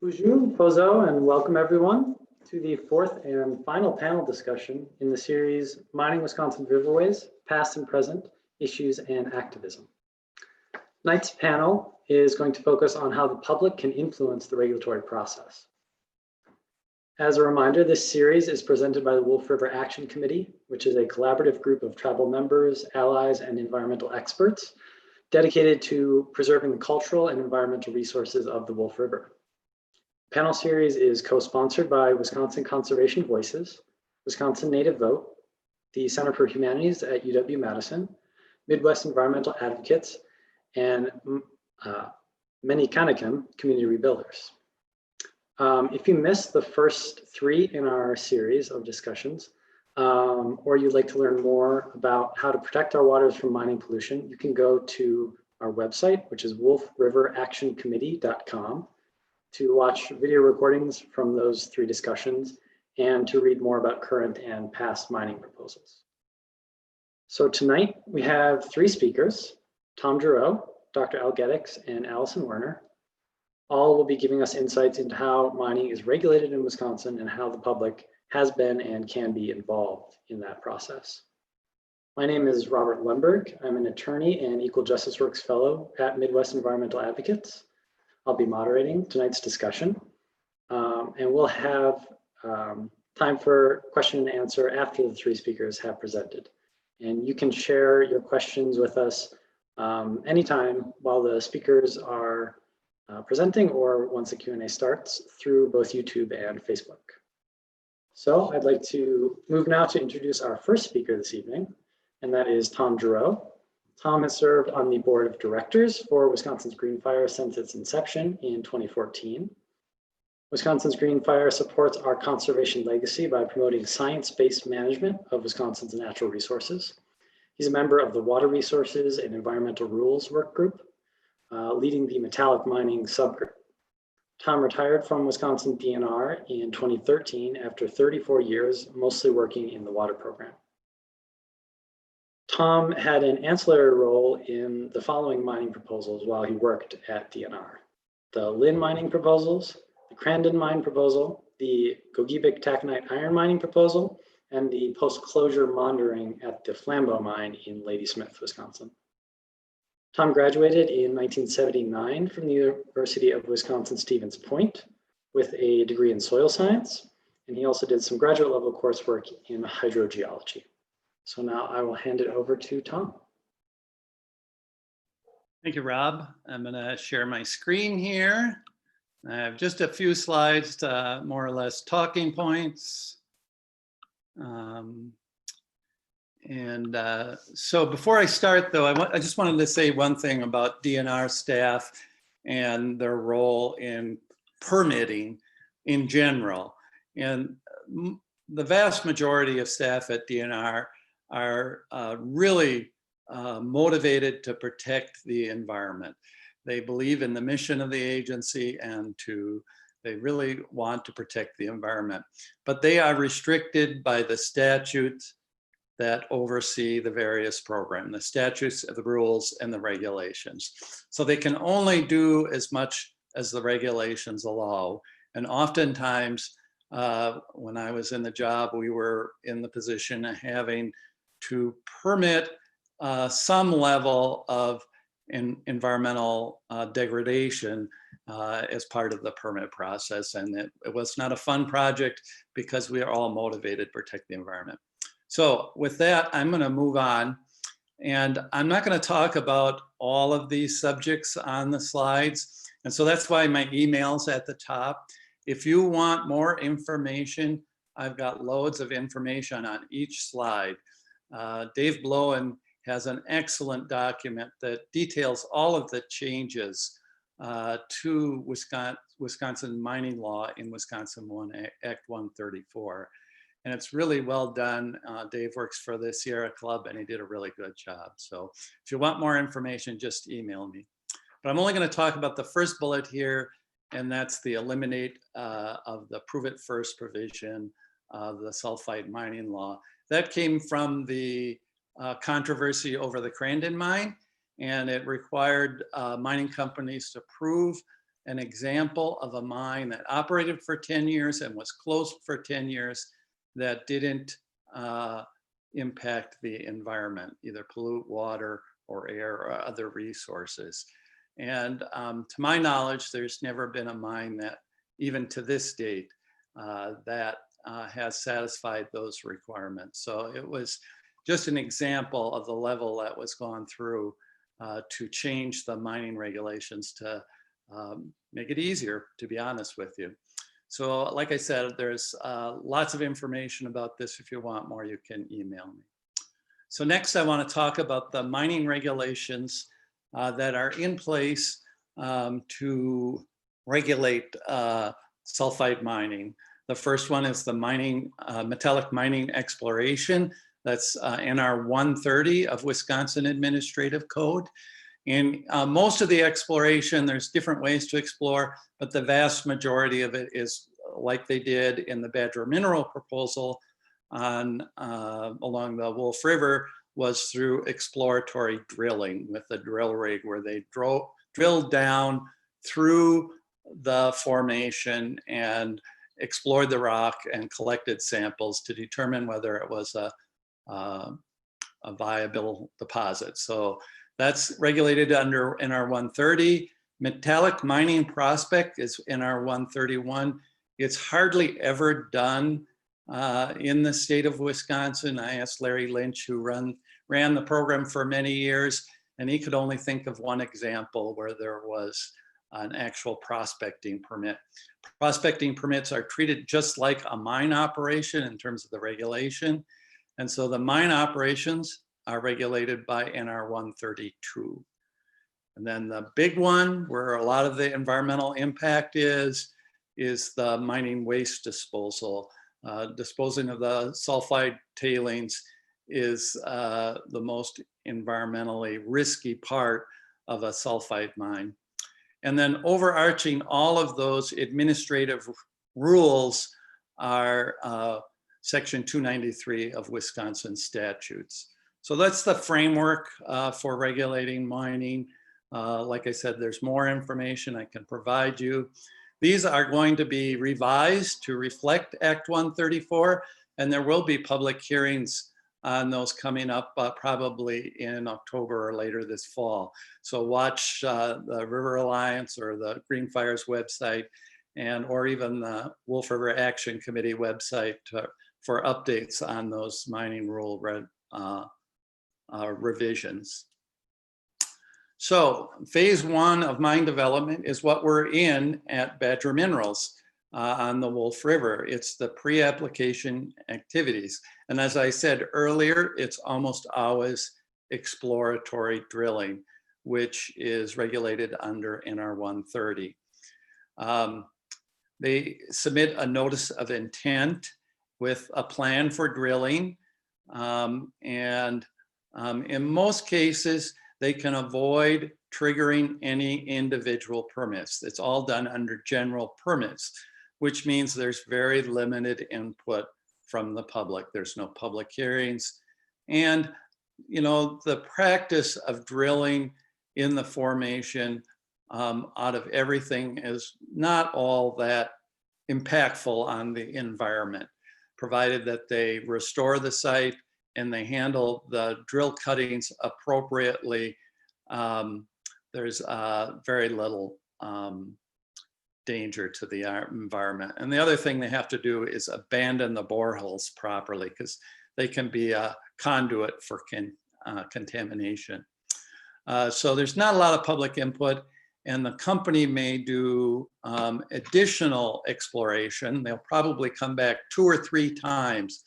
Bonjour, Pozo, and welcome everyone to the fourth and final panel discussion in the series Mining Wisconsin Riverways, Past and Present, Issues and Activism. Tonight's panel is going to focus on how the public can influence the regulatory process. As a reminder, this series is presented by the Wolf River Action Committee, which is a collaborative group of tribal members, allies, and environmental experts dedicated to preserving the cultural and environmental resources of the Wolf River. The panel series is co-sponsored by Wisconsin Conservation Voices, Wisconsin Native Vote, the Center for Humanities at UW-Madison, Midwest Environmental Advocates, and Many-Kanakim Community Rebuilders. If you missed the first three in our series of discussions, or you'd like to learn more about how to protect our waters from mining pollution, you can go to our website, which is wolfriveractioncommittee.com, to watch video recordings from those three discussions and to read more about current and past mining proposals. So tonight we have three speakers, Tom Giroux, Dr. Al Geddix, and Allison Werner. All will be giving us insights into how mining is regulated in Wisconsin and how the public has been and can be involved in that process. My name is Robert Lemberg. I'm an attorney and Equal Justice Works Fellow at Midwest Environmental Advocates. I'll be moderating tonight's discussion, and we'll have time for question and answer after the three speakers have presented. And you can share your questions with us anytime while the speakers are presenting or once the Q&A starts through both YouTube and Facebook. So I'd like to move now to introduce our first speaker this evening, and that is Tom Giroux. Tom has served on the board of directors for Wisconsin's Green Fire since its inception in 2014. Wisconsin's Green Fire supports our conservation legacy by promoting science-based management of Wisconsin's natural resources. He's a member of the Water Resources and Environmental Rules Work Group, leading the metallic mining subgroup. Tom retired from Wisconsin DNR in 2013 after 34 years, mostly working in the water program. Tom had an ancillary role in the following mining proposals while he worked at DNR: the Lynn mining proposals, the Crandon mine proposal, the Gogebic taconite iron mining proposal, and the post-closure monitoring at the Flambeau mine in Ladysmith, Wisconsin. Tom graduated in 1979 from the University of Wisconsin-Stevens Point with a degree in soil science, and he also did some graduate level coursework in hydrogeology. So now I will hand it over to Tom. Thank you, Rob. I'm going to share my screen here. I have just a few slides to more or less talking points. So before I start, though, I just wanted to say one thing about DNR staff and their role in permitting in general. And the vast majority of staff at DNR are really motivated to protect the environment. They believe in the mission of the agency and they really want to protect the environment. But they are restricted by the statutes that oversee the various programs, the statutes, the rules, and the regulations. So they can only do as much as the regulations allow. And oftentimes, when I was in the job, we were in the position of having to permit some level of environmental degradation as part of the permit process. And it was not a fun project because we are all motivated to protect the environment. So with that, I'm going to move on. And I'm not going to talk about all of these subjects on the slides. And so that's why my email's at the top. If you want more information, I've got loads of information on each slide. Dave Blowen has an excellent document that details all of the changes to Wisconsin mining law in Wisconsin Act 134. And it's really well done. Dave works for the Sierra Club and he did a really good job. So if you want more information, just email me. But I'm only going to talk about the first bullet here, and that's the eliminate of the prove it first provision of the sulfide mining law. That came from the controversy over the Crandon mine, and it required mining companies to prove an example of a mine that operated for 10 years and was closed for 10 years that didn't impact the environment, either pollute water or air or other resources. And to my knowledge, there's never been a mine that, even to this date, that has satisfied those requirements. So it was just an example of the level that was gone through to change the mining regulations to make it easier, to be honest with you. So like I said, there's lots of information about this. If you want more, you can email me. So next I want to talk about the mining regulations that are in place to regulate sulfide mining. The first one is the metallic mining exploration. That's NR 130 of Wisconsin Administrative Code. And most of the exploration, there's different ways to explore, but the vast majority of it is like they did in the Badger Mineral proposal on along the Wolf River, was through exploratory drilling with a drill rig, where they drilled down through the formation and explored the rock and collected samples to determine whether it was a viable deposit. So that's regulated under NR 130. Metallic mining prospect is NR 131. It's hardly ever done in the state of Wisconsin. I asked Larry Lynch, who ran the program for many years, and he could only think of one example where there was an actual prospecting permit. Prospecting permits are treated just like a mine operation in terms of the regulation. And so the mine operations are regulated by NR 132. And then the big one, where a lot of the environmental impact is the mining waste disposal. Disposing of the sulfide tailings is the most environmentally risky part of a sulfide mine. And then overarching all of those administrative rules are Section 293 of Wisconsin statutes. So that's the framework for regulating mining. Like I said, there's more information I can provide you. These are going to be revised to reflect Act 134, and there will be public hearings on those coming up probably in October or later this fall. So watch the River Alliance or the Green Fires website, or even the Wolf River Action Committee website for updates on those mining rule revisions. So phase one of mine development is what we're in at Badger Minerals on the Wolf River. It's the pre-application activities. And as I said earlier, it's almost always exploratory drilling, which is regulated under NR 130. They submit a notice of intent with a plan for drilling. In most cases, they can avoid triggering any individual permits. It's all done under general permits, which means there's very limited input from the public. There's no public hearings. And, you know, the practice of drilling in the formation out of everything is not all that impactful on the environment, provided that they restore the site and they handle the drill cuttings appropriately. There's very little danger to the environment. And the other thing they have to do is abandon the boreholes properly, because they can be a conduit for contamination. So there's not a lot of public input, and the company may do additional exploration. They'll probably come back 2 or 3 times.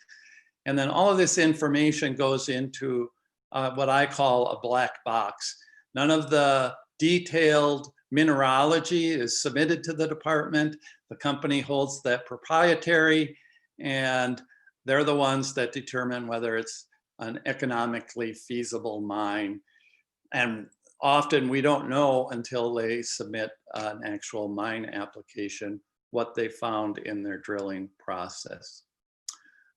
And then all of this information goes into what I call a black box. None of the detailed mineralogy is submitted to the department. The company holds that proprietary, and they're the ones that determine whether it's an economically feasible mine. And often we don't know until they submit an actual mine application what they found in their drilling process.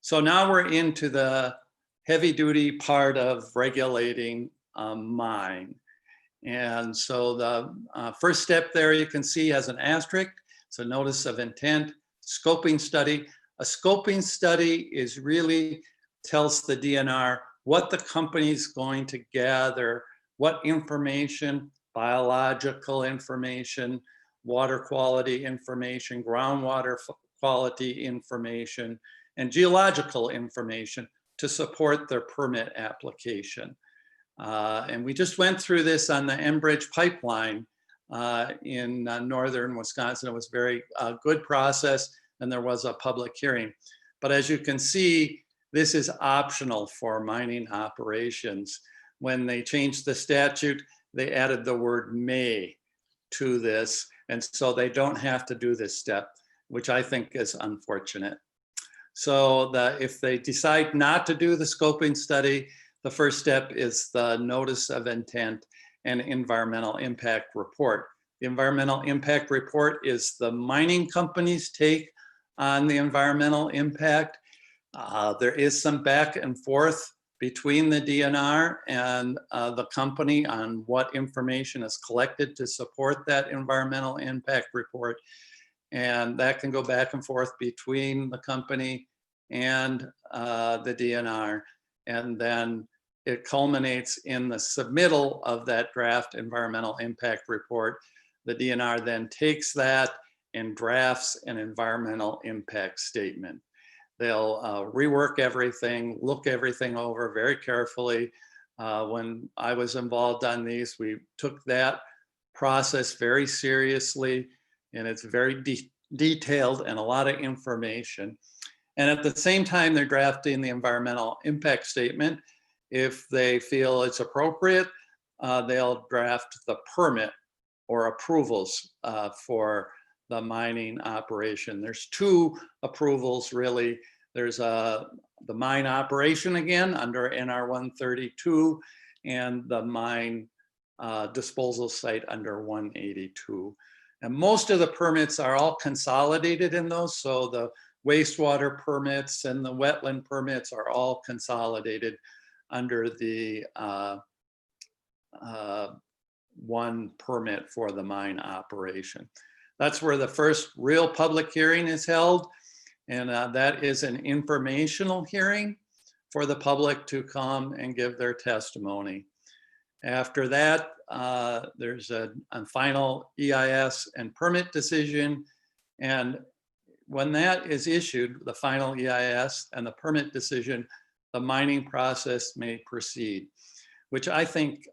So now we're into the heavy duty part of regulating a mine. And so the first step there you can see has an asterisk. It's a notice of intent, scoping study. A scoping study is really tells the DNR what the company's going to gather, what information, biological information, water quality information, groundwater quality information, and geological information to support their permit application. And we just went through this on the Enbridge pipeline in northern Wisconsin. It was a very good process, and there was a public hearing. But as you can see, this is optional for mining operations. When they changed the statute, they added the word may to this, and so they don't have to do this step, which I think is unfortunate. So if they decide not to do the scoping study, the first step is the notice of intent and environmental impact report. The environmental impact report is the mining company's take on the environmental impact. There is some back and forth between the DNR and the company on what information is collected to support that environmental impact report. And that can go back and forth between the company and the DNR. And then it culminates in the submittal of that draft environmental impact report. The DNR then takes that and drafts an environmental impact statement. They'll rework everything, look everything over very carefully. When I was involved on these, we took that process very seriously, and it's very detailed and a lot of information. And at the same time, they're drafting the environmental impact statement. If they feel it's appropriate, they'll draft the permit or approvals for the mining operation. There's two approvals really. There's the mine operation again under NR 132 and the mine disposal site under 182. And most of the permits are all consolidated in those. So the wastewater permits and the wetland permits are all consolidated under the one permit for the mine operation. That's where the first real public hearing is held. And that is an informational hearing for the public to come and give their testimony. After that, there's a final EIS and permit decision. And when that is issued, the final EIS and the permit decision, the mining process may proceed, which I think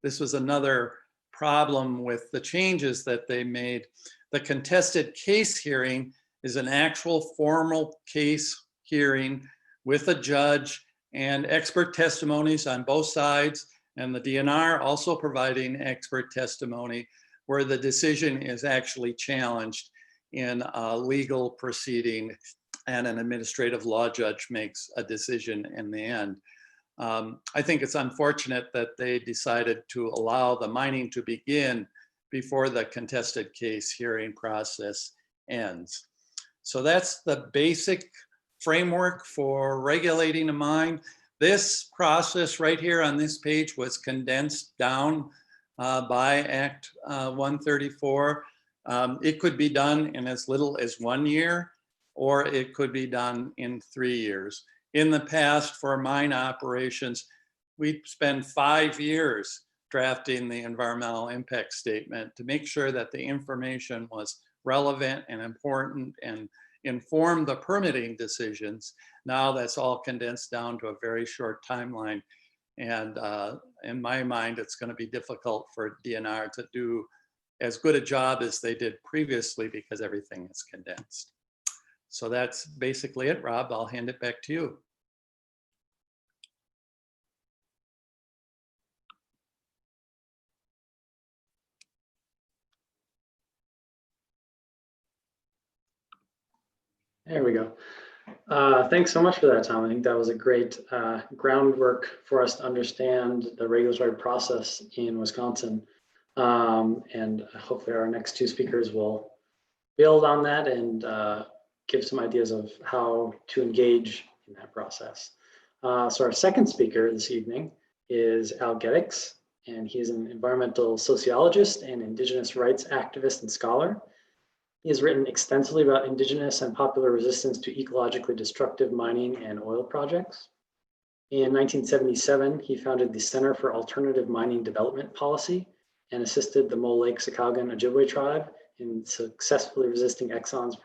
this was another problem with the changes that they made. The contested case hearing is an actual formal case hearing with a judge and expert testimonies on both sides, and the DNR also providing expert testimony where the decision is actually challenged in a legal proceeding and an administrative law judge makes a decision in the end. I think it's unfortunate that they decided to allow the mining to begin before the contested case hearing process ends. So that's the basic framework for regulating a mine. This process right here on this page was condensed down by Act 134. It could be done in as little as 1 year, or it could be done in 3 years. In the past, for mine operations, we spend 5 years drafting the environmental impact statement to make sure that the information was relevant and important and inform the permitting decisions. Now that's all condensed down to a very short timeline. And in my mind, it's going to be difficult for DNR to do as good a job as they did previously because everything is condensed. So that's basically it, Rob. I'll hand it back to you. There we go. Thanks so much for that, Tom. I think that was a great groundwork for us to understand the regulatory process in Wisconsin. And hopefully our next two speakers will build on that and give some ideas of how to engage in that process. So our second speaker this evening is Al Geddix, and he is an environmental sociologist and indigenous rights activist and scholar. He has written extensively about indigenous and popular resistance to ecologically destructive mining and oil projects. In 1977, he founded the Center for Alternative Mining Development Policy and assisted the Mole Lake Sakagan Ojibwe tribe in successfully resisting Exxon's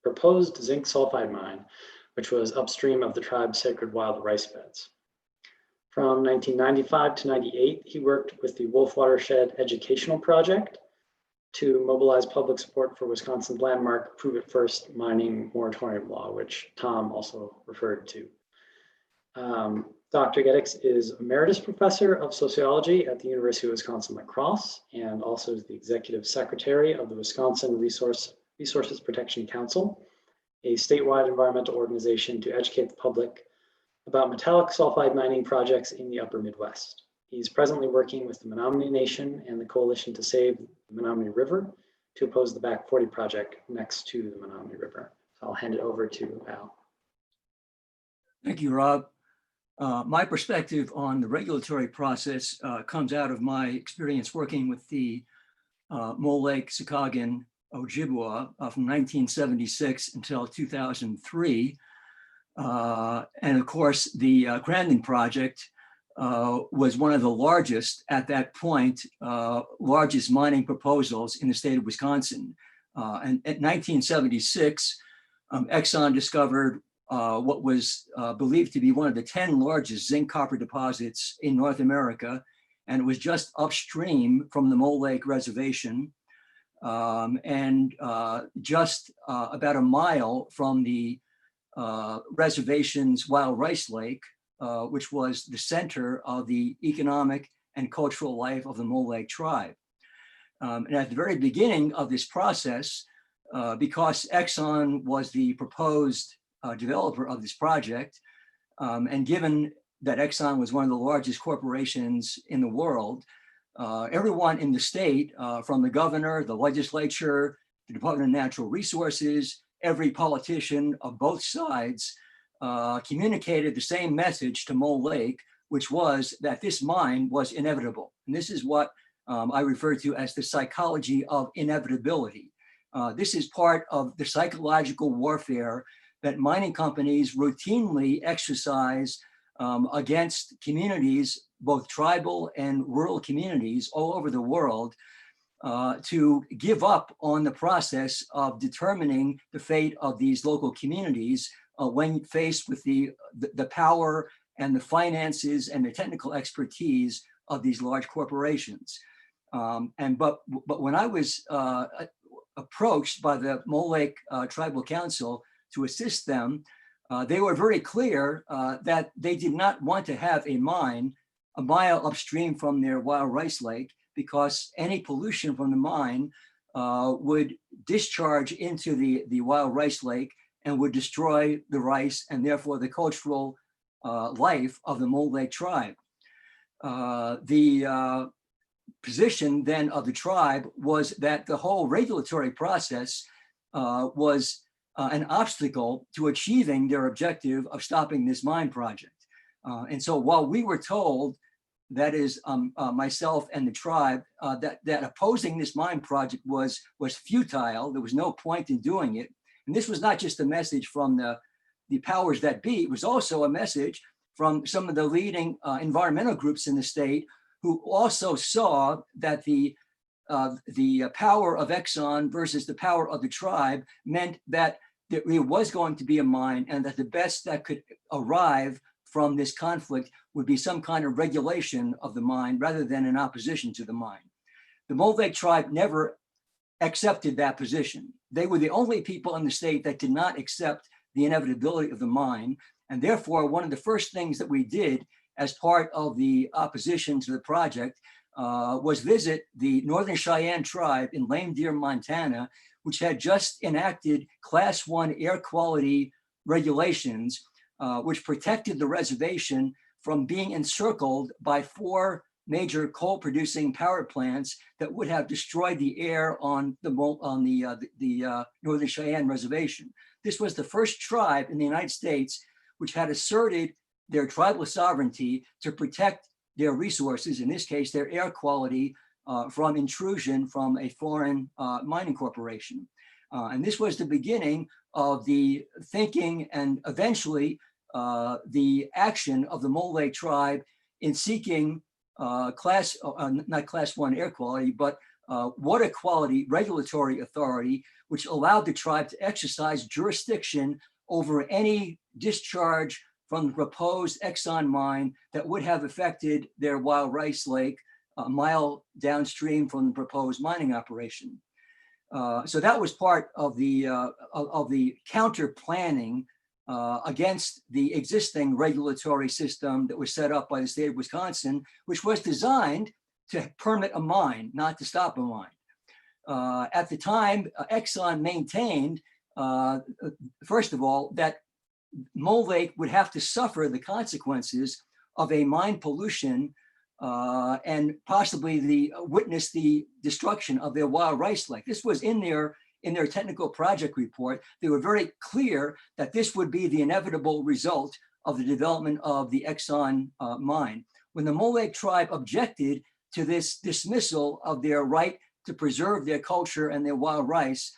proposed zinc sulfide mine, which was upstream of the tribe's sacred wild rice beds. From 1995 to 98, he worked with the Wolf Watershed Educational Project to mobilize public support for Wisconsin's landmark Prove It First mining moratorium law, which Tom also referred to. Dr. Geddix is Emeritus Professor of Sociology at the University of Wisconsin-La Crosse and also is the Executive Secretary of the Wisconsin Resources Protection Council, a statewide environmental organization to educate the public about metallic sulfide mining projects in the upper Midwest. He's presently working with the Menominee Nation and the Coalition to Save the Menominee River to oppose the Back 40 project next to the Menominee River. So I'll hand it over to Al. Thank you, Rob. My perspective on the regulatory process comes out of my experience working with the Mole Lake Sakagan Ojibwa from 1976 until 2003. And of course, the Grandin Project was one of the largest at that point, largest mining proposals in the state of Wisconsin. And in 1976, Exxon discovered what was believed to be one of the 10 largest zinc copper deposits in North America. And it was just upstream from the Mole Lake Reservation and just about a mile from the reservation's Wild Rice Lake, which was the center of the economic and cultural life of the Mole Lake tribe. And at the very beginning of this process, because Exxon was the proposed developer of this project, and given that Exxon was one of the largest corporations in the world, everyone in the state, from the governor, the legislature, the Department of Natural Resources, every politician of both sides communicated the same message to Mole Lake, which was that this mine was inevitable. And this is what I refer to as the psychology of inevitability. This is part of the psychological warfare that mining companies routinely exercise against communities, both tribal and rural communities all over the world, to give up on the process of determining the fate of these local communities when faced with the power and the finances and the technical expertise of these large corporations. But when I was approached by the Mole Lake Tribal Council to assist them, they were very clear that they did not want to have a mine a mile upstream from their Wild Rice Lake, because any pollution from the mine would discharge into the Wild Rice Lake and would destroy the rice and therefore the cultural life of the Mole Lake tribe. The position then of the tribe was that the whole regulatory process was an obstacle to achieving their objective of stopping this mine project. And so while we were told, that is myself and the tribe, that opposing this mine project was futile, there was no point in doing it. And this was not just a message from the powers that be, it was also a message from some of the leading environmental groups in the state, who also saw that the power of Exxon versus the power of the tribe meant that there was going to be a mine, and that the best that could arrive from this conflict would be some kind of regulation of the mine rather than an opposition to the mine. The Mole Lake tribe never accepted that position. They were the only people in the state that did not accept the inevitability of the mine. And therefore, one of the first things that we did as part of the opposition to the project was visit the Northern Cheyenne tribe in Lame Deer, Montana, which had just enacted Class 1 air quality regulations, which protected the reservation from being encircled by 4 major coal-producing power plants that would have destroyed the air on the Northern Cheyenne reservation. This was the first tribe in the United States which had asserted their tribal sovereignty to protect their resources, in this case, their air quality, from intrusion from a foreign mining corporation. And this was the beginning of the thinking and eventually the action of the Mole Lake tribe in seeking not class 1 air quality, but water quality regulatory authority, which allowed the tribe to exercise jurisdiction over any discharge from the proposed Exxon mine that would have affected their Wild Rice Lake a mile downstream from the proposed mining operation. So that was part of the counter planning against the existing regulatory system that was set up by the state of Wisconsin, which was designed to permit a mine, not to stop a mine. At the time, Exxon maintained, first of all, that Mole Lake would have to suffer the consequences of a mine pollution and possibly witness the destruction of their Wild Rice Lake. This was in their technical project report. They were very clear that this would be the inevitable result of the development of the Exxon mine. When the Mole Lake tribe objected to this dismissal of their right to preserve their culture and their wild rice,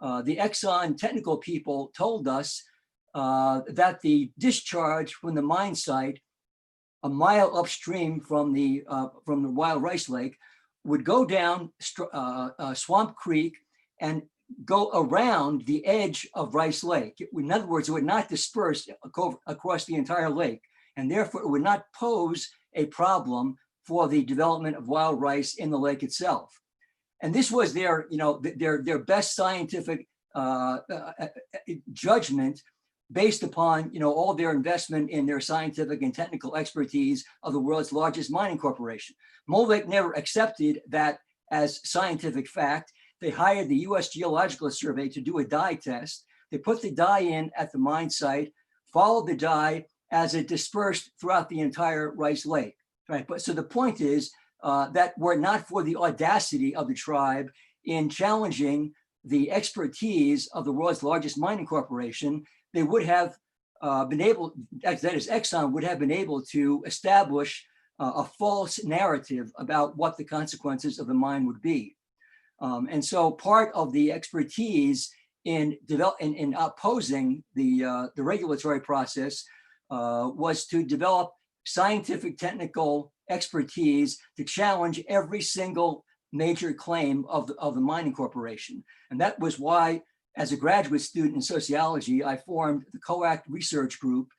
the Exxon technical people told us that the discharge from the mine site a mile upstream from the Wild Rice Lake would go down Swamp Creek and go around the edge of Rice Lake. In other words, it would not disperse across the entire lake, and therefore it would not pose a problem for the development of wild rice in the lake itself. And this was their best scientific judgment based upon all their investment in their scientific and technical expertise of the world's largest mining corporation. Mole Lake never accepted that as scientific fact. They hired the US Geological Survey to do a dye test. They put the dye in at the mine site, followed the dye as it dispersed throughout the entire Rice Lake. Right. But so the point is that were it not for the audacity of the tribe in challenging the expertise of the world's largest mining corporation, they would have been able, that is, Exxon would have been able to establish a false narrative about what the consequences of the mine would be. And so part of the expertise in opposing the regulatory process was to develop scientific technical expertise to challenge every single major claim of the mining corporation. And that was why, as a graduate student in sociology, I formed the COACT research group,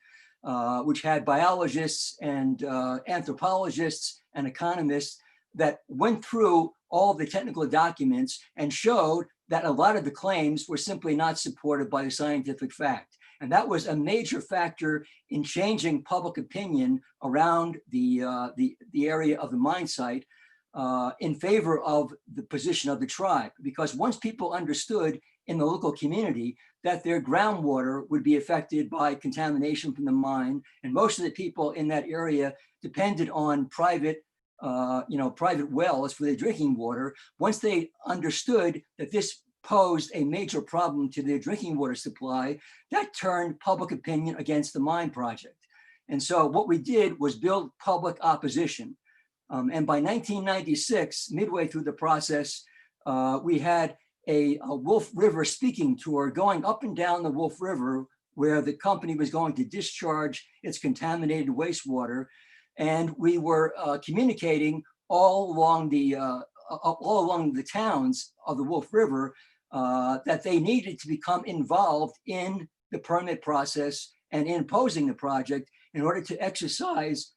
which had biologists and anthropologists and economists that went through all the technical documents and showed that a lot of the claims were simply not supported by the scientific fact. And that was a major factor in changing public opinion around the area of the mine site in favor of the position of the tribe. Because once people understood in the local community that their groundwater would be affected by contamination from the mine, and most of the people in that area depended on private wells for their drinking water. Once they understood that this posed a major problem to their drinking water supply, that turned public opinion against the mine project. And so what we did was build public opposition. And by 1996, midway through the process, we had a Wolf River speaking tour going up and down the Wolf River, where the company was going to discharge its contaminated wastewater. And we were communicating all along the towns of the Wolf River that they needed to become involved in the permit process and in opposing the project in order to exercise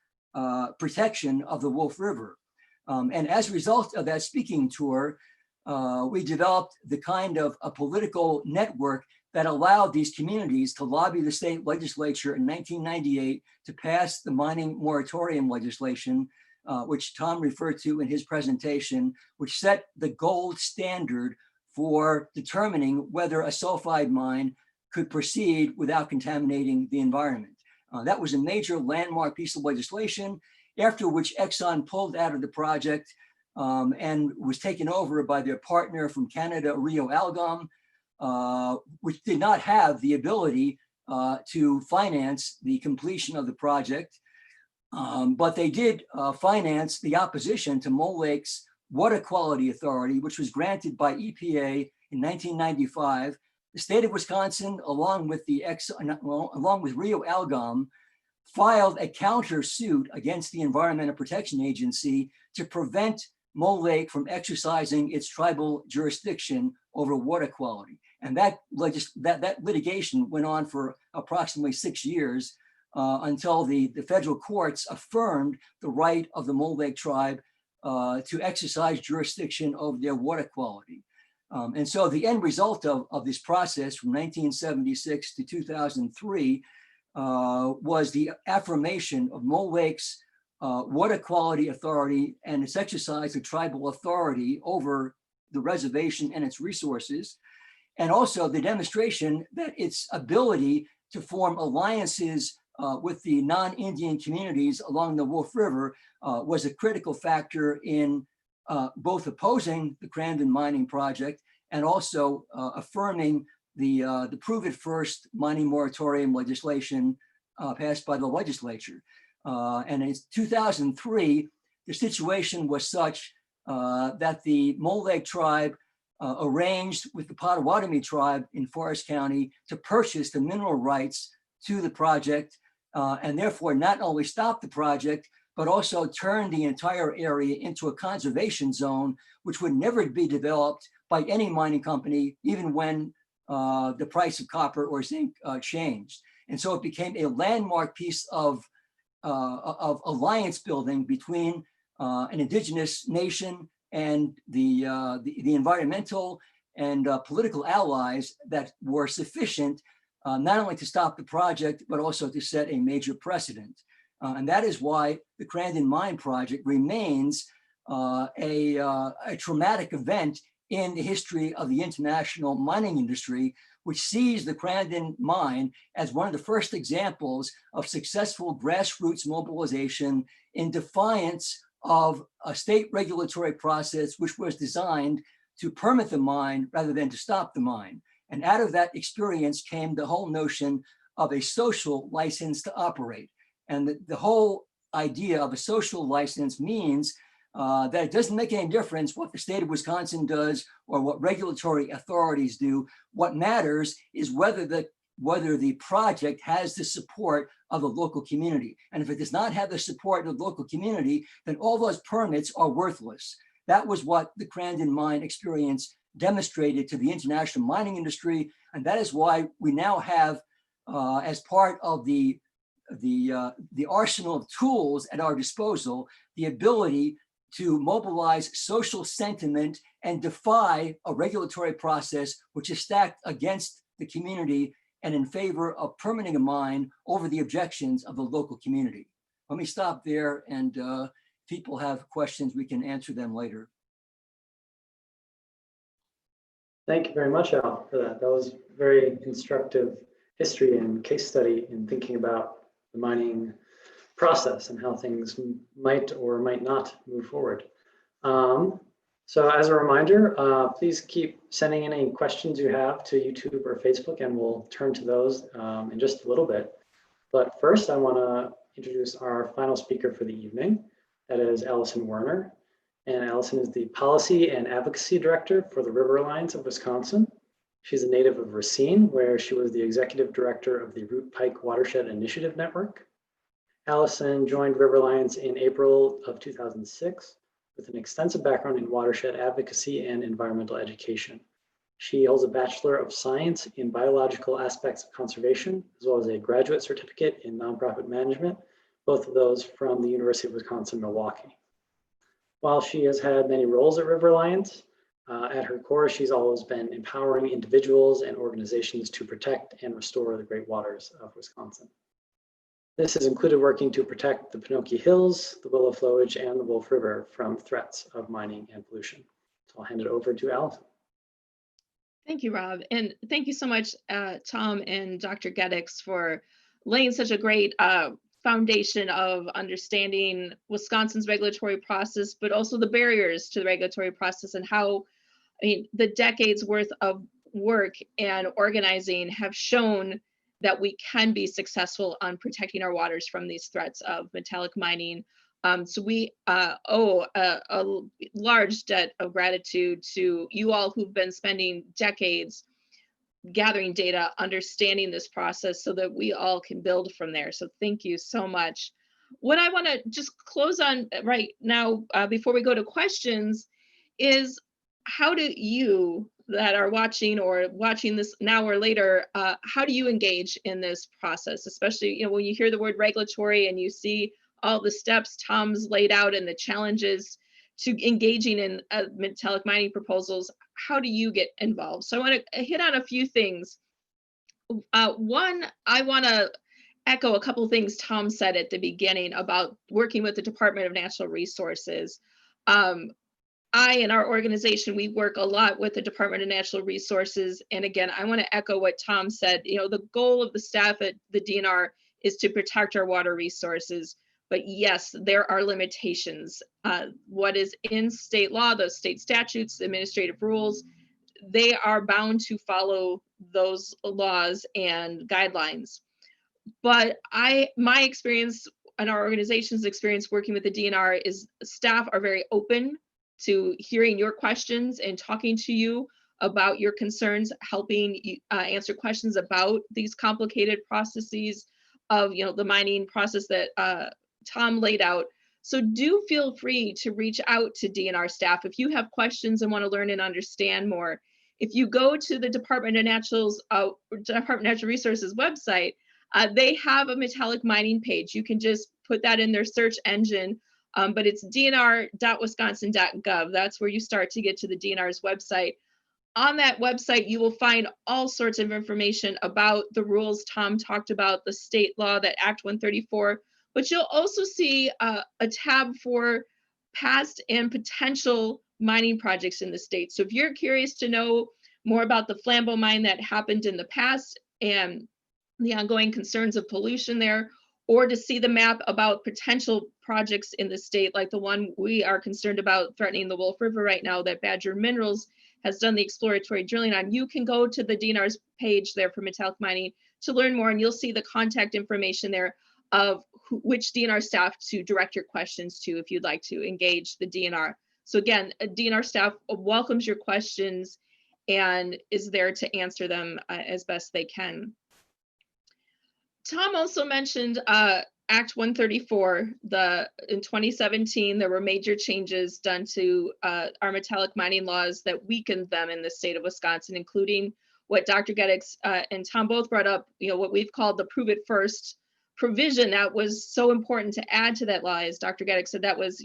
protection of the Wolf River. And as a result of that speaking tour, we developed the kind of a political network that allowed these communities to lobby the state legislature in 1998 to pass the mining moratorium legislation, which Tom referred to in his presentation, which set the gold standard for determining whether a sulfide mine could proceed without contaminating the environment. That was a major landmark piece of legislation, after which Exxon pulled out of the project and was taken over by their partner from Canada, Rio Algom, which did not have the ability to finance the completion of the project. But they did finance the opposition to Mole Lake's Water Quality Authority, which was granted by EPA in 1995. The state of Wisconsin, along with Rio Algom, filed a countersuit against the Environmental Protection Agency to prevent Mole Lake from exercising its tribal jurisdiction over water quality. And that litigation went on for approximately 6 years until the federal courts affirmed the right of the Mole Lake tribe to exercise jurisdiction over their water quality. And so the end result of this process from 1976 to 2003 was the affirmation of Mole Lake's Water Quality Authority and its exercise of tribal authority over the reservation and its resources, and also the demonstration that its ability to form alliances with the non-Indian communities along the Wolf River was a critical factor in both opposing the Crandon mining project and also affirming the Prove It First mining moratorium legislation passed by the legislature. And in 2003, the situation was such that the Mole Lake tribe arranged with the Potawatomi tribe in Forest County to purchase the mineral rights to the project and therefore not only stop the project, but also turn the entire area into a conservation zone, which would never be developed by any mining company, even when the price of copper or zinc changed. And so it became a landmark piece of alliance building between an indigenous nation and the environmental and political allies that were sufficient not only to stop the project, but also to set a major precedent. And that is why the Crandon Mine Project remains a traumatic event in the history of the international mining industry, which sees the Crandon mine as one of the first examples of successful grassroots mobilization in defiance of a state regulatory process which was designed to permit the mine rather than to stop the mine. And out of that experience came the whole notion of a social license to operate. And the whole idea of a social license means that it doesn't make any difference what the state of Wisconsin does or what regulatory authorities do. What matters is whether the project has the support of the local community. And if it does not have the support of the local community, then all those permits are worthless. That was what the Crandon mine experience demonstrated to the international mining industry. And that is why we now have, as part of the arsenal of tools at our disposal, the ability to mobilize social sentiment and defy a regulatory process which is stacked against the community and in favor of permitting a mine over the objections of the local community. Let me stop there, and if people have questions, we can answer them later. Thank you very much, Al, for that. That was very instructive history and case study in thinking about the mining process and how things might or might not move forward. So as a reminder, please keep sending in any questions you have to YouTube or Facebook, and we'll turn to those in just a little bit. But first, I want to introduce our final speaker for the evening. That is Allison Werner. And Allison is the Policy and Advocacy Director for the River Alliance of Wisconsin. She's a native of Racine, where she was the Executive Director of the Root Pike Watershed Initiative Network. Allison joined River Alliance in April of 2006 with an extensive background in watershed advocacy and environmental education. She holds a Bachelor of Science in Biological Aspects of Conservation, as well as a graduate certificate in nonprofit management, both of those from the University of Wisconsin-Milwaukee. While she has had many roles at River Alliance, at her core, she's always been empowering individuals and organizations to protect and restore the great waters of Wisconsin. This has included working to protect the Pinocchio Hills, the Willow Flowage, and the Wolf River from threats of mining and pollution. So I'll hand it over to Allison. Thank you, Rob. And thank you so much, Tom and Dr. Geddix, for laying such a great foundation of understanding Wisconsin's regulatory process, but also the barriers to the regulatory process and how, the decades worth of work and organizing have shown that we can be successful on protecting our waters from these threats of metallic mining. So we owe a large debt of gratitude to you all who've been spending decades gathering data, understanding this process so that we all can build from there. So thank you so much. What I want to just close on right now, before we go to questions, is how do you that are watching or watching this now or later, how do you engage in this process? Especially, when you hear the word regulatory and you see all the steps Tom's laid out and the challenges to engaging in metallic mining proposals, how do you get involved? So I want to hit on a few things. One, I want to echo a couple of things Tom said at the beginning about working with the Department of Natural Resources. I and our organization, we work a lot with the Department of Natural Resources. And again, I want to echo what Tom said. The goal of the staff at the DNR is to protect our water resources. But yes, there are limitations. What is in state law, those state statutes, administrative rules, they are bound to follow those laws and guidelines. But my experience and our organization's experience working with the DNR is staff are very open to hearing your questions and talking to you about your concerns, helping you answer questions about these complicated processes of the mining process that Tom laid out. So do feel free to reach out to DNR staff if you have questions and want to learn and understand more. If you go to the Department of Natural Resources website, they have a metallic mining page. You can just put that in their search engine, but it's dnr.wisconsin.gov. That's where you start to get to the DNR's website. On that website, you will find all sorts of information about the rules Tom talked about, the state law, that Act 134, but you'll also see a tab for past and potential mining projects in the state. So if you're curious to know more about the Flambeau mine that happened in the past and the ongoing concerns of pollution there, or to see the map about potential projects in the state, like the one we are concerned about threatening the Wolf River right now that Badger Minerals has done the exploratory drilling on, you can go to the DNR's page there for metallic mining to learn more, and you'll see the contact information there of which DNR staff to direct your questions to if you'd like to engage the DNR. So again, DNR staff welcomes your questions and is there to answer them as best they can. Tom also mentioned Act 134. In 2017, there were major changes done to our metallic mining laws that weakened them in the state of Wisconsin, including what Dr. Geddix and Tom both brought up, what we've called the prove it first provision that was so important to add to that law. As Dr. Geddix said, that was,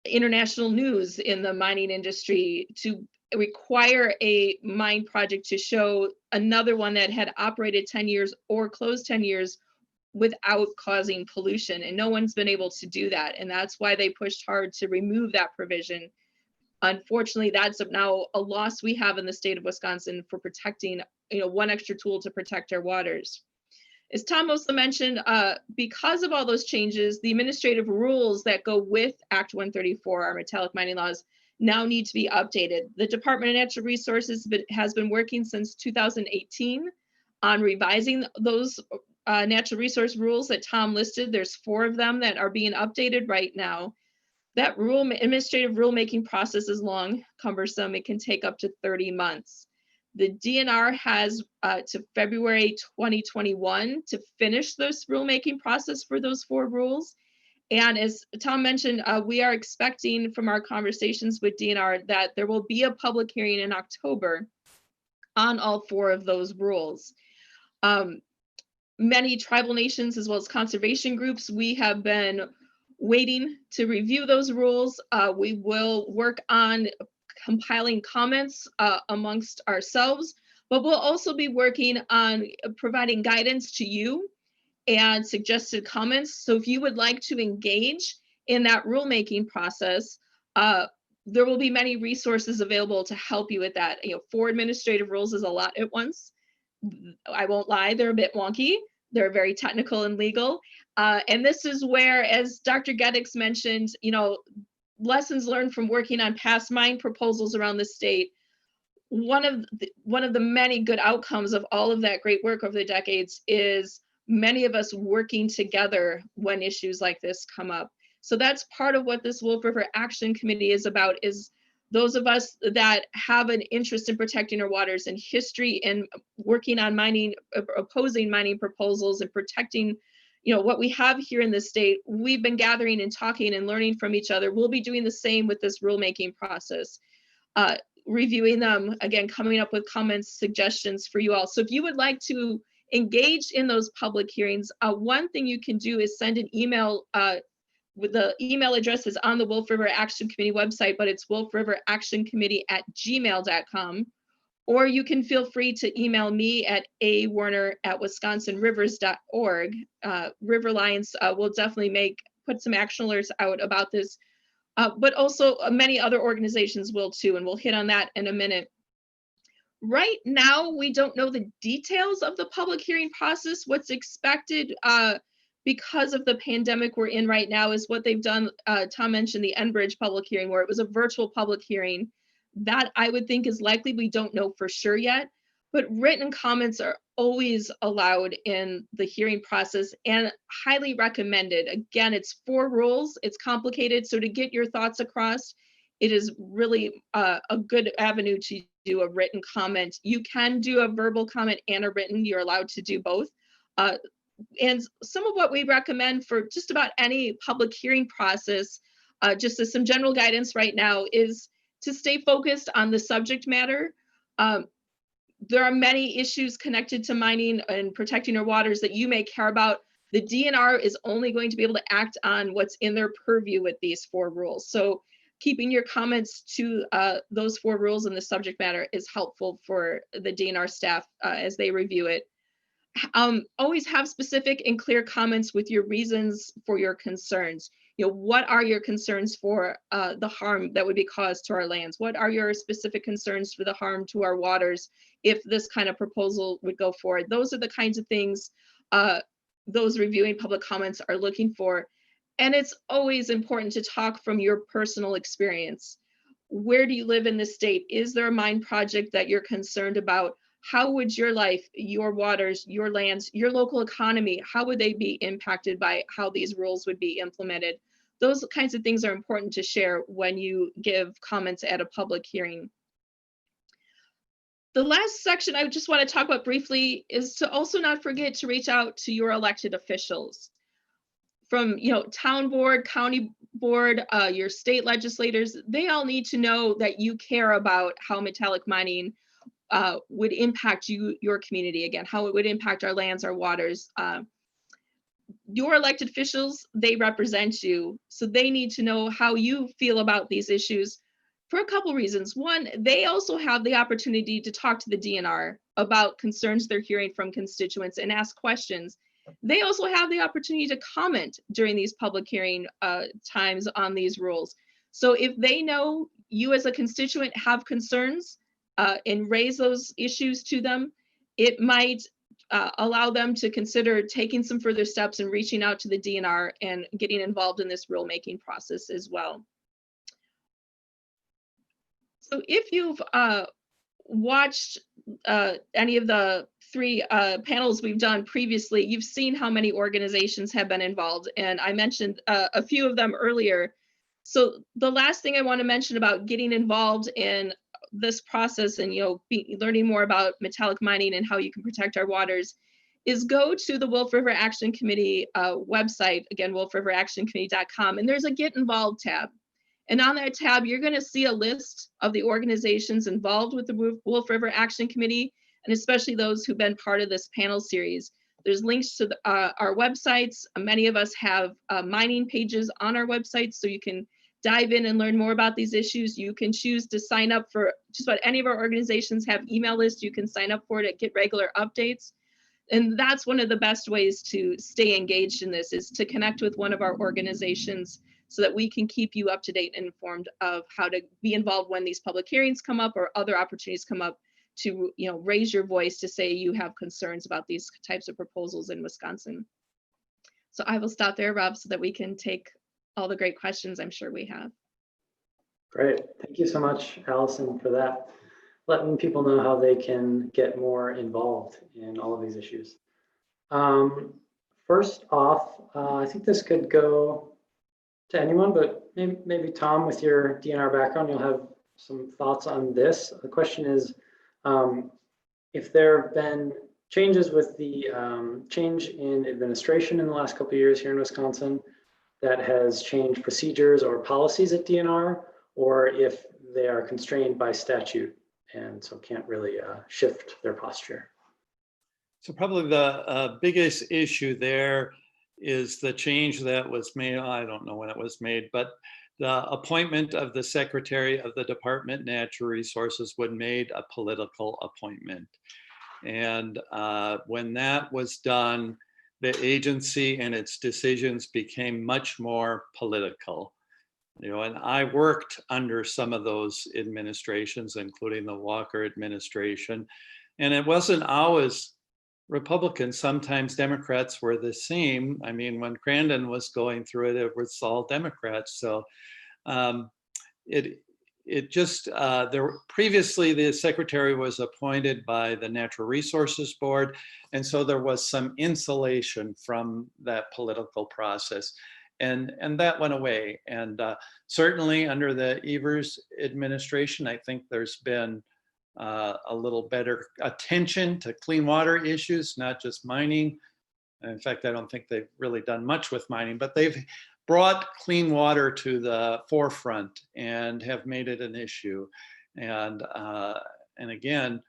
international news in the mining industry, to require a mine project to show another one that had operated 10 years or closed 10 years without causing pollution. And no one's been able to do that. And that's why they pushed hard to remove that provision. Unfortunately, that's now a loss we have in the state of Wisconsin for protecting, one extra tool to protect our waters. As Tom also mentioned, because of all those changes, the administrative rules that go with Act 134, our metallic mining laws, now need to be updated. The Department of Natural Resources has been working since 2018 on revising those natural resource rules that Tom listed. There's 4 of them that are being updated right now. That administrative rulemaking process is long, cumbersome. It can take up to 30 months. The DNR has to February 2021 to finish this rulemaking process for those 4 rules. And as Tom mentioned, we are expecting from our conversations with DNR that there will be a public hearing in October on all 4 of those rules. Many tribal nations as well as conservation groups, we have been waiting to review those rules. We will work on compiling comments amongst ourselves, but we'll also be working on providing guidance to you and suggested comments. So if you would like to engage in that rulemaking process, there will be many resources available to help you with that. 4 administrative rules is a lot at once. I won't lie, they're a bit wonky. They're very technical and legal. And this is where, as Dr. Geddix mentioned, lessons learned from working on past mine proposals around the state. one of the many good outcomes of all of that great work over the decades is many of us working together when issues like this come up. So that's part of what this Wolf River Action Committee is about, is those of us that have an interest in protecting our waters and history and working on mining, opposing mining proposals and protecting, what we have here in the state. We've been gathering and talking and learning from each other. We'll be doing the same with this rulemaking process, reviewing them, again, coming up with comments, suggestions for you all. So if you would like to engage in those public hearings, one thing you can do is send an email. With the email address is on the Wolf River Action Committee website, but it's wolfriveractioncommittee@gmail.com. Or you can feel free to email me at awerner@wisconsinrivers.org. River Alliance will definitely put some action alerts out about this, but also many other organizations will too, and we'll hit on that in a minute. Right now, we don't know the details of the public hearing process. What's expected because of the pandemic we're in right now is what they've done. Tom mentioned the Enbridge public hearing, where it was a virtual public hearing. That I would think is likely. We don't know for sure yet, but written comments are always allowed in the hearing process and highly recommended. Again, it's 4 rules. It's complicated, so to get your thoughts across, it is really a good avenue to do a written comment. You can do a verbal comment and a written. You're allowed to do both. And some of what we recommend for just about any public hearing process, just as some general guidance right now, is to stay focused on the subject matter. There are many issues connected to mining and protecting our waters that you may care about. The DNR is only going to be able to act on what's in their purview with these 4 rules. So keeping your comments to those 4 rules and the subject matter is helpful for the DNR staff as they review it. Always have specific and clear comments with your reasons for your concerns. What are your concerns for the harm that would be caused to our lands? What are your specific concerns for the harm to our waters if this kind of proposal would go forward? Those are the kinds of things those reviewing public comments are looking for. And it's always important to talk from your personal experience. Where do you live in the state? Is there a mine project that you're concerned about? How would your life, your waters, your lands, your local economy, how would they be impacted by how these rules would be implemented? Those kinds of things are important to share when you give comments at a public hearing. The last section I just want to talk about briefly is to also not forget to reach out to your elected officials. From town board, county board, your state legislators, they all need to know that you care about how metallic mining would impact your community, again, how it would impact our lands, our waters. Your elected officials, they represent you, so they need to know how you feel about these issues for a couple reasons. One, they also have the opportunity to talk to the DNR about concerns they're hearing from constituents and ask questions. They also have the opportunity to comment during these public hearing times on these rules. So if they know you as a constituent have concerns, and raise those issues to them, it might allow them to consider taking some further steps and reaching out to the DNR and getting involved in this rulemaking process as well. So if you've watched any of the 3 panels we've done previously, you've seen how many organizations have been involved, and I mentioned a few of them earlier. So the last thing I want to mention about getting involved in this process and learning more about metallic mining and how you can protect our waters is go to the Wolf River Action Committee website, again, wolfriveractioncommittee.com, and there's a Get Involved tab. And on that tab, you're going to see a list of the organizations involved with the Wolf River Action Committee, and especially those who've been part of this panel series. There's links to our websites. Many of us have mining pages on our websites, so you can dive in and learn more about these issues. You can choose to sign up for just about any of our organizations have email lists you can sign up for to get regular updates. And that's one of the best ways to stay engaged in this, is to connect with one of our organizations so that we can keep you up to date and informed of how to be involved when these public hearings come up or other opportunities come up to raise your voice to say you have concerns about these types of proposals in Wisconsin. So I will stop there, Rob, so that we can take all the great questions I'm sure we have. Great. Thank you so much, Allison, for that. letting people know how they can get more involved in all of these issues. First off, I think this could go to anyone, but maybe Tom, with your DNR background, you'll have some thoughts on this. The question is, if there have been changes with the change in administration in the last couple of years here in Wisconsin that has changed procedures or policies at DNR, or if they are constrained by statute and so can't really shift their posture. So probably the biggest issue there is the change that was made. I don't know when it was made, but the appointment of the Secretary of the Department of Natural Resources was made a political appointment. And when that was done, the agency and its decisions became much more political. And I worked under some of those administrations, including the Walker administration, and it wasn't always Republicans. Sometimes Democrats were the same. I mean, when Crandon was going through it, it was all Democrats. So previously the secretary was appointed by the Natural Resources Board, and so there was some insulation from that political process, and that went away. And certainly under the Evers administration, I think there's been a little better attention to clean water issues, not just mining. In fact, I don't think they've really done much with mining, but they've brought clean water to the forefront and have made it an issue. And again,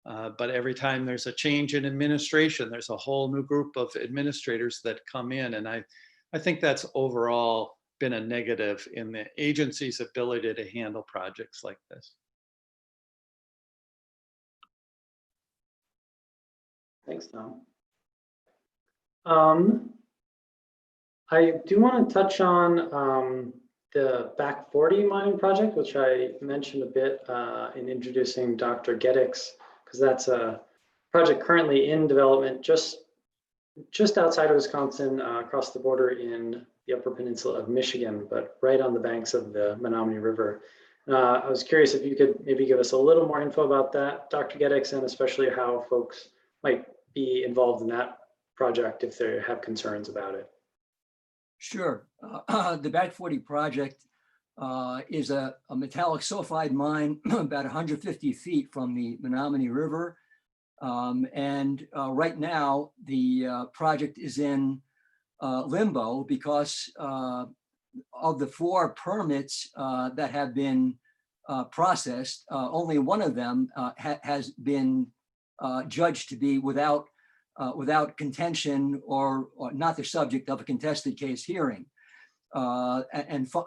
but every time there's a change in administration, there's a whole new group of administrators that come in. And I think that's overall been a negative in the agency's ability to handle projects like this. Thanks, Tom. I do want to touch on the Back 40 mining project, which I mentioned a bit in introducing Dr. Geddix, because that's a project currently in development just outside of Wisconsin, across the border in the Upper Peninsula of Michigan, but right on the banks of the Menominee River. I was curious if you could maybe give us a little more info about that, Dr. Geddix, and especially how folks might be involved in that project if they have concerns about it. Sure. The Back 40 project is a metallic sulfide mine about 150 feet from the Menominee River. Right now, the project is in limbo because of the 4 permits that have been processed. Only one of them has been judged to be without contention or not the subject of a contested case hearing.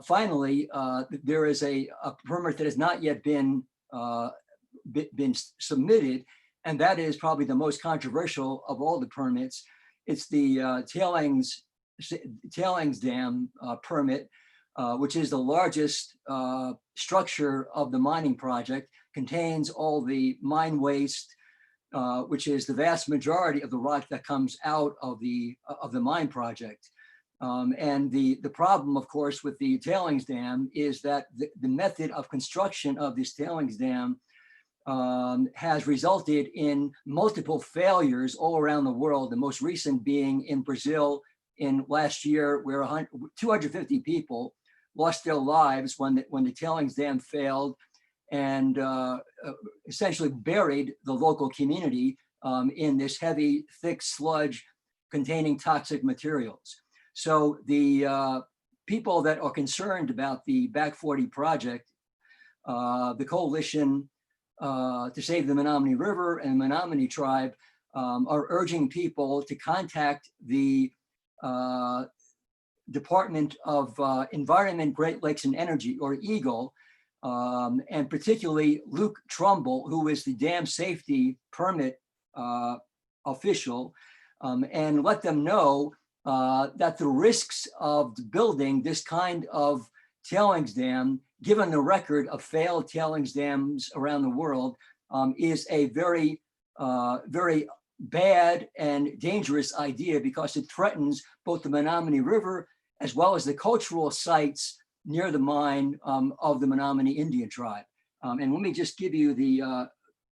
Finally, there is a permit that has not yet been submitted, and that is probably the most controversial of all the permits. It's the tailings dam permit, which is the largest structure of the mining project, contains all the mine waste, which is the vast majority of the rock that comes out of the mine project. And the problem, of course, with the tailings dam is that the method of construction of this tailings dam has resulted in multiple failures all around the world, the most recent being in Brazil in last year, where 250 people lost their lives when the tailings dam failed and essentially buried the local community in this heavy, thick sludge containing toxic materials. So the people that are concerned about the Back 40 project, the Coalition to Save the Menominee River and the Menominee Tribe are urging people to contact the Department of Environment, Great Lakes and Energy, or EGLE, and particularly Luke Trumbull, who is the dam safety permit official, and let them know that the risks of building this kind of tailings dam, given the record of failed tailings dams around the world, is a very, very bad and dangerous idea because it threatens both the Menominee River as well as the cultural sites near the mine of the Menominee Indian tribe. And let me just give you the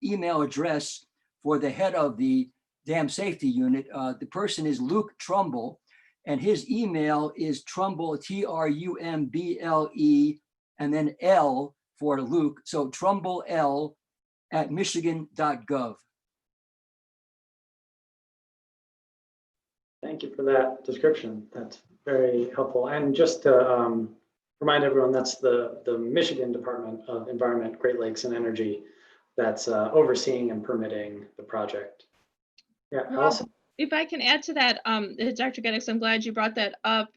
email address for the head of the dam safety unit. The person is Luke Trumbull, and his email is Trumbull, Trumble, and then L for Luke. So Trumbull L at michigan.gov. Thank you for that description. That's very helpful. And just to remind everyone, that's the Michigan Department of Environment, Great Lakes and Energy that's overseeing and permitting the project. Yeah, Allison. If I can add to that, Dr. Geddes, I'm glad you brought that up.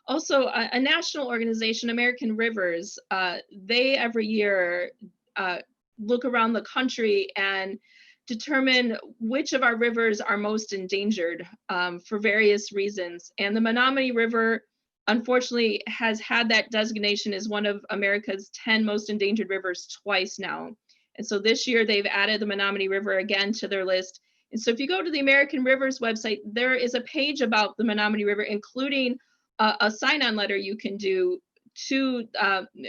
Also, a national organization, American Rivers, they every year look around the country and determine which of our rivers are most endangered for various reasons. And the Menominee River, unfortunately, has had that designation as one of America's 10 most endangered rivers twice now. And so this year they've added the Menominee River again to their list. And so if you go to the American Rivers website, there is a page about the Menominee River, including a sign-on letter you can do to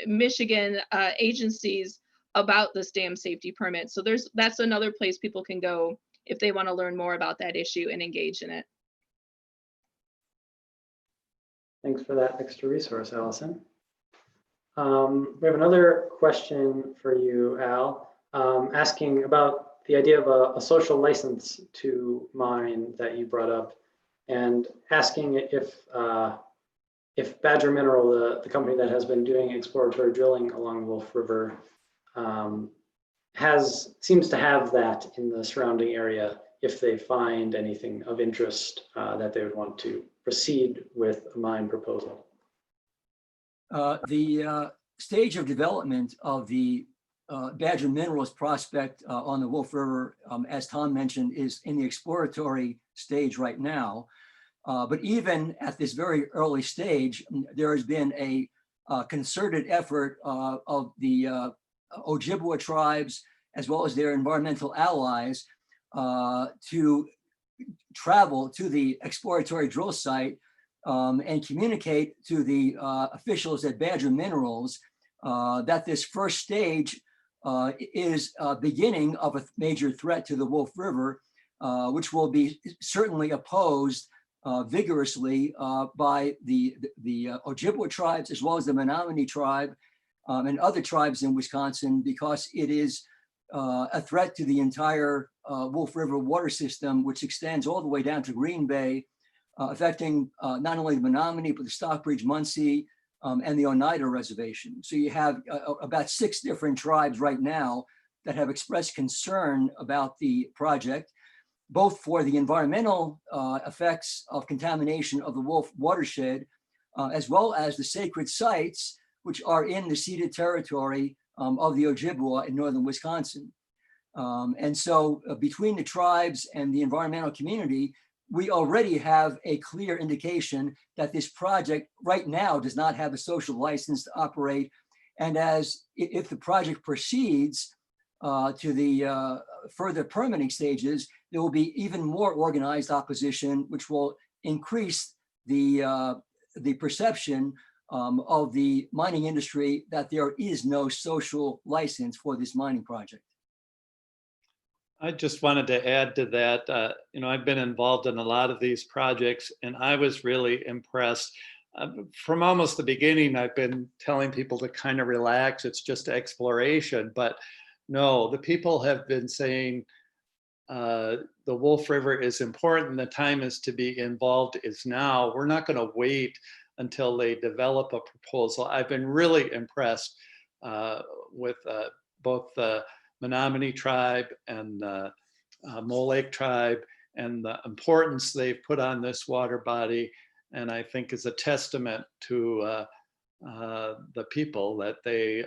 Michigan agencies about this dam safety permit. So that's another place people can go if they want to learn more about that issue and engage in it. Thanks for that extra resource, Allison. We have another question for you, Al, asking about the idea of a social license to mine that you brought up, and asking if Badger Mineral, the company that has been doing exploratory drilling along Wolf River, seems to have that in the surrounding area, if they find anything of interest that they would want to proceed with a mine proposal. The stage of development of the Badger Minerals prospect on the Wolf River, as Tom mentioned, is in the exploratory stage right now. But even at this very early stage, there has been a concerted effort of the Ojibwa tribes, as well as their environmental allies, to travel to the exploratory drill site and communicate to the officials at Badger Minerals that this first stage is a beginning of a major threat to the Wolf River, which will be certainly opposed vigorously by the Ojibwa tribes, as well as the Menominee tribe and other tribes in Wisconsin, because it is a threat to the entire Wolf River water system, which extends all the way down to Green Bay, affecting not only the Menominee, but the Stockbridge, Muncie, and the Oneida Reservation. So you have about 6 different tribes right now that have expressed concern about the project, both for the environmental effects of contamination of the Wolf watershed, as well as the sacred sites, which are in the ceded territory of the Ojibwa in northern Wisconsin. And so between the tribes and the environmental community, we already have a clear indication that this project right now does not have a social license to operate. And if the project proceeds to the further permitting stages, there will be even more organized opposition, which will increase the perception of the mining industry that there is no social license for this mining project. I just wanted to add to that. I've been involved in a lot of these projects, and I was really impressed. From almost the beginning, I've been telling people to kind of relax. It's just exploration. But no, the people have been saying the Wolf River is important. The time is to be involved is now. We're not going to wait until they develop a proposal. I've been really impressed with both the Menominee tribe and the Mole Lake tribe, and the importance they've put on this water body, and I think is a testament to the people that they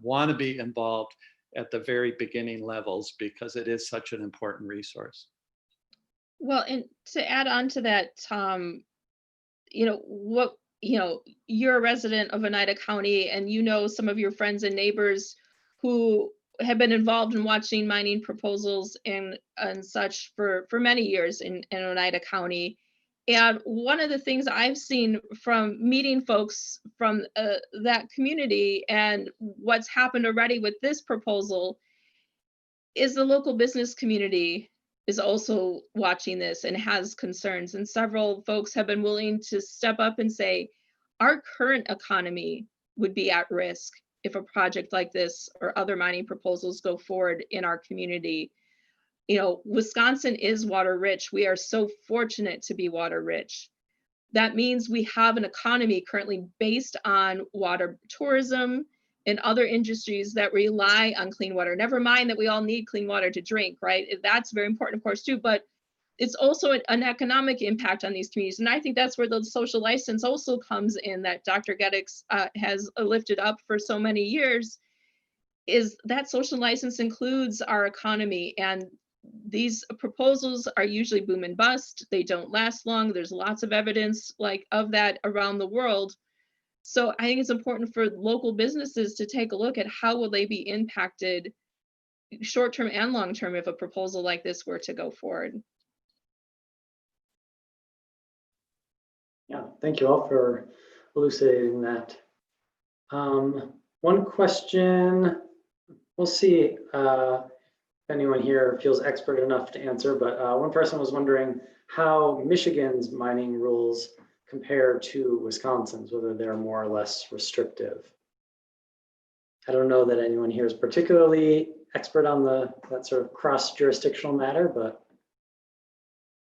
want to be involved at the very beginning levels, because it is such an important resource. Well, and to add on to that, Tom, you're a resident of Oneida County, and some of your friends and neighbors who have been involved in watching mining proposals and such for many years in Oneida County. And one of the things I've seen from meeting folks from that community and what's happened already with this proposal is the local business community is also watching this and has concerns. And several folks have been willing to step up and say, our current economy would be at risk if a project like this or other mining proposals go forward in our community. You know, Wisconsin is water rich. We are so fortunate to be water rich. That means we have an economy currently based on water tourism and other industries that rely on clean water. Never mind that we all need clean water to drink, right? That's very important, of course, too, but it's also an economic impact on these communities. And I think that's where the social license also comes in, that Dr. Geddix has lifted up for so many years, is that social license includes our economy. And these proposals are usually boom and bust. They don't last long. There's lots of evidence like of that around the world. So I think it's important for local businesses to take a look at how will they be impacted short-term and long-term if a proposal like this were to go forward. Yeah, thank you all for elucidating that. One question, we'll see if anyone here feels expert enough to answer, but one person was wondering how Michigan's mining rules compare to Wisconsin's, whether they're more or less restrictive. I don't know that anyone here is particularly expert on that sort of cross-jurisdictional matter, but.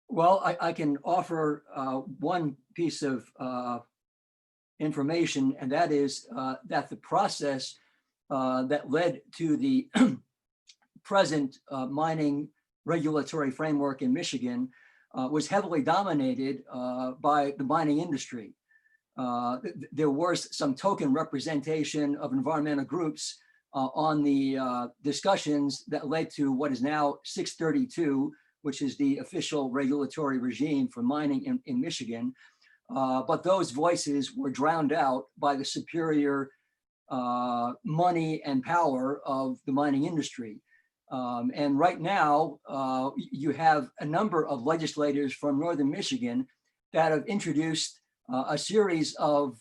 Well, I can offer one piece of information, and that is that the process that led to the present mining regulatory framework in Michigan was heavily dominated by the mining industry. There was some token representation of environmental groups on the discussions that led to what is now 632, which is the official regulatory regime for mining in Michigan. But those voices were drowned out by the superior money and power of the mining industry. And right now, you have a number of legislators from Northern Michigan that have introduced a series of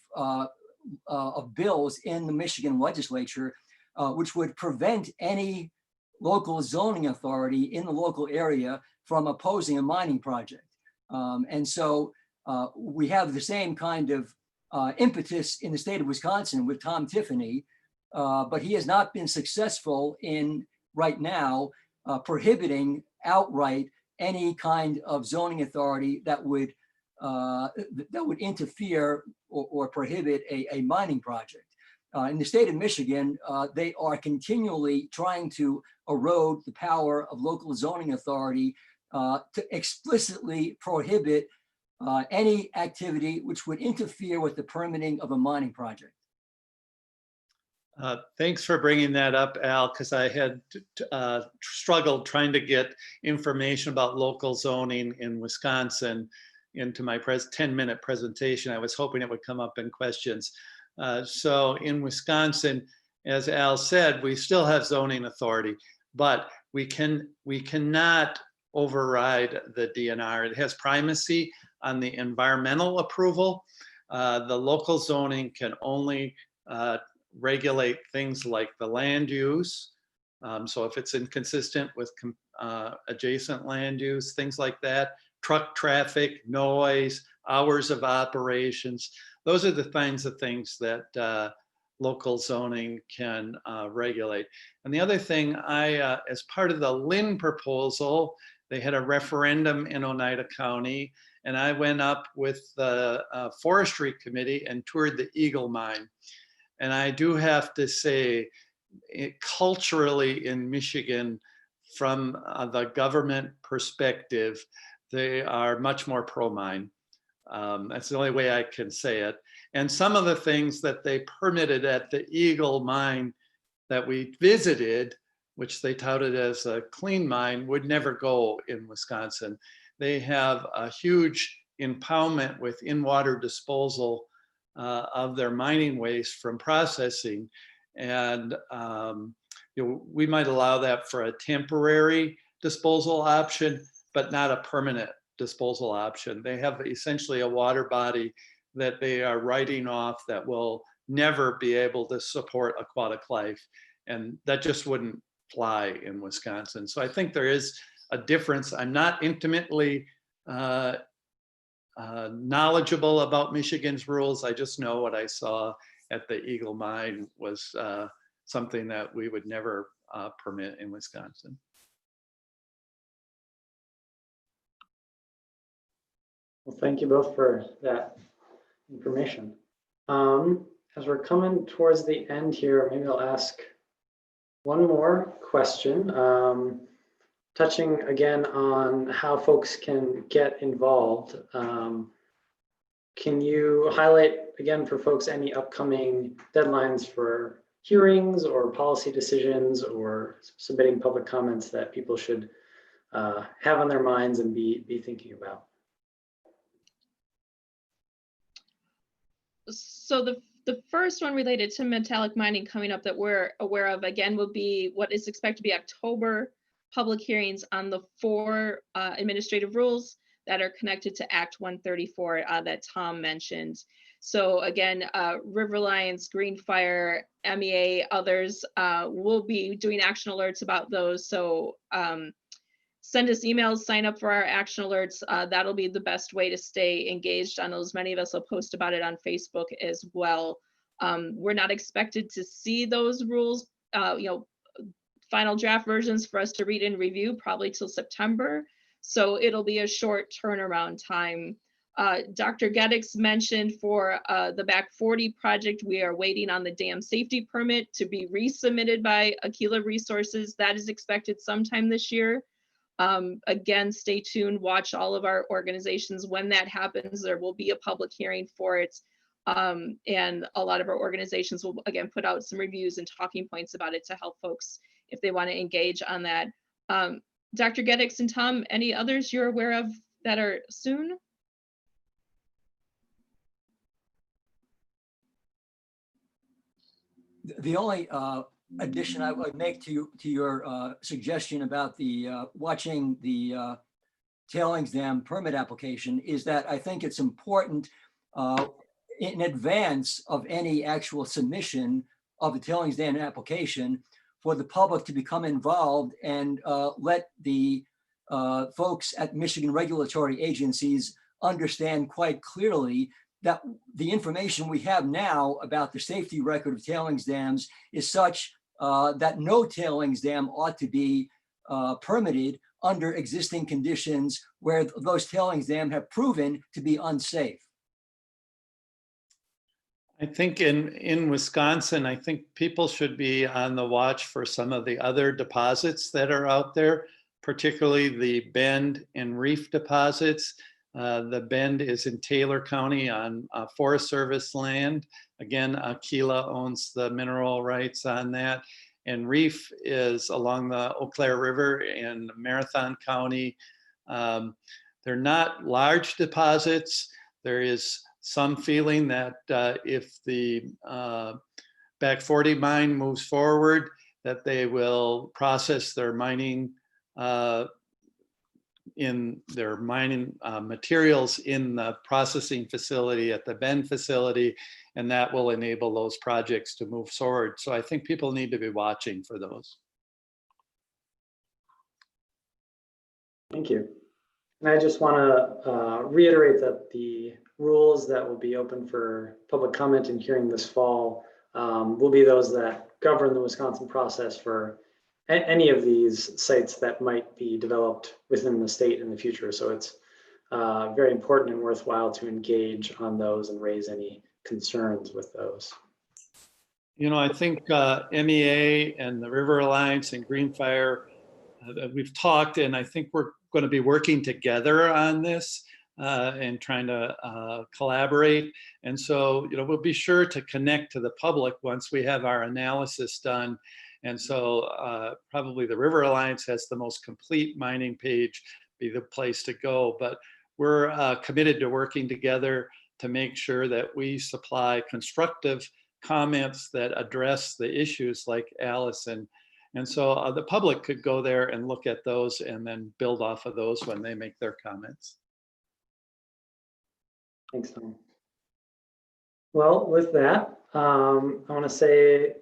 bills in the Michigan legislature, which would prevent any local zoning authority in the local area from opposing a mining project. And so we have the same kind of impetus in the state of Wisconsin with Tom Tiffany, but he has not been successful in right now prohibiting outright any kind of zoning authority that would interfere or prohibit a mining project. In the state of Michigan, they are continually trying to erode the power of local zoning authority to explicitly prohibit any activity which would interfere with the permitting of a mining project. Thanks for bringing that up, Al, because I had struggled trying to get information about local zoning in Wisconsin into my 10-minute presentation. I was hoping it would come up in questions. So in Wisconsin, as Al said, we still have zoning authority, but we cannot override the DNR. It has primacy on the environmental approval. The local zoning can only regulate things like the land use. So if it's inconsistent with adjacent land use, things like that, truck traffic, noise, hours of operations, those are the kinds of things that local zoning can regulate. And the other thing, as part of the Lynn proposal, they had a referendum in Oneida County, and I went up with the forestry committee and toured the Eagle Mine. And I do have to say, culturally in Michigan, from the government perspective, they are much more pro-mine. That's the only way I can say it. And some of the things that they permitted at the Eagle Mine that we visited, which they touted as a clean mine, would never go in Wisconsin. They have a huge impoundment with in-water disposal of their mining waste from processing. And we might allow that for a temporary disposal option, but not a permanent disposal option. They have essentially a water body that they are writing off that will never be able to support aquatic life. And that just wouldn't fly in Wisconsin. So I think there is a difference. I'm not intimately knowledgeable about Michigan's rules. I just know what I saw at the Eagle Mine was something that we would never permit in Wisconsin. Well, thank you both for that information. As we're coming towards the end here, maybe I'll ask one more question, touching again on how folks can get involved. Can you highlight again for folks any upcoming deadlines for hearings or policy decisions or submitting public comments that people should have on their minds and be thinking about? So the first one related to metallic mining coming up that we're aware of again will be what is expected to be October public hearings on the 4 administrative rules that are connected to Act 134 that Tom mentioned. So again, River Alliance, Green Fire, MEA, others will be doing action alerts about those. So send us emails, sign up for our action alerts. That'll be the best way to stay engaged on those. Many of us will post about it on Facebook as well. We're not expected to see those rules, final draft versions for us to read and review probably till September. So it'll be a short turnaround time. Dr. Geddix mentioned for the Back 40 project, we are waiting on the dam safety permit to be resubmitted by Aquila Resources. That is expected sometime this year. Again, stay tuned, watch all of our organizations. When that happens, there will be a public hearing for it. And a lot of our organizations will again put out some reviews and talking points about it to help folks if they want to engage on that. Dr. Geddix and Tom, any others you're aware of that are soon? The only addition I would make to your suggestion about the watching the tailings dam permit application is that I think it's important in advance of any actual submission of the tailings dam application for the public to become involved and let the folks at Michigan regulatory agencies understand quite clearly that the information we have now about the safety record of tailings dams is such that no tailings dam ought to be permitted under existing conditions where those tailings dams have proven to be unsafe. I think in Wisconsin, I think people should be on the watch for some of the other deposits that are out there, particularly the Bend and Reef deposits. The Bend is in Taylor County on Forest Service land. Again, Aquila owns the mineral rights on that. And Reef is along the Eau Claire River in Marathon County. They're not large deposits. There is some feeling that if the Back 40 mine moves forward, that they will process their mining materials in the processing facility at the Bend facility, and that will enable those projects to move forward. So I think people need to be watching for those. Thank you. And I just want to reiterate that the rules that will be open for public comment and hearing this fall will be those that govern the Wisconsin process for any of these sites that might be developed within the state in the future. So it's very important and worthwhile to engage on those and raise any concerns with those. You know, I think MEA and the River Alliance and Green Fire, we've talked, and I think we're going to be working together on this and trying to collaborate. And so, you know, we'll be sure to connect to the public once we have our analysis done. And so probably the River Alliance has the most complete mining page, be the place to go. But we're committed to working together to make sure that we supply constructive comments that address the issues like Allison. And so the public could go there and look at those and then build off of those when they make their comments. Thanks, Tom. Well, with that, I want to say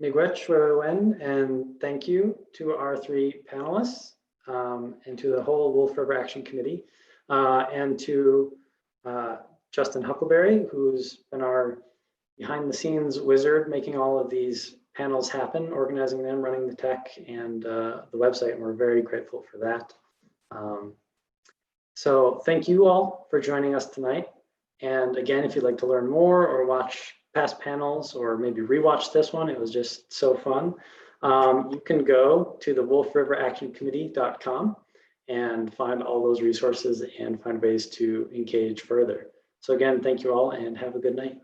Miigwech Wen, and thank you to our three panelists and to the whole Wolf River Action Committee and to Justin Huckleberry, who's been our behind the scenes wizard, making all of these panels happen, organizing them, running the tech and the website, and we're very grateful for that. So thank you all for joining us tonight. And again, if you'd like to learn more or watch past panels or maybe rewatch this one, it was just so fun. You can go to the wolfriveractioncommittee.com and find all those resources and find ways to engage further. So again, thank you all and have a good night.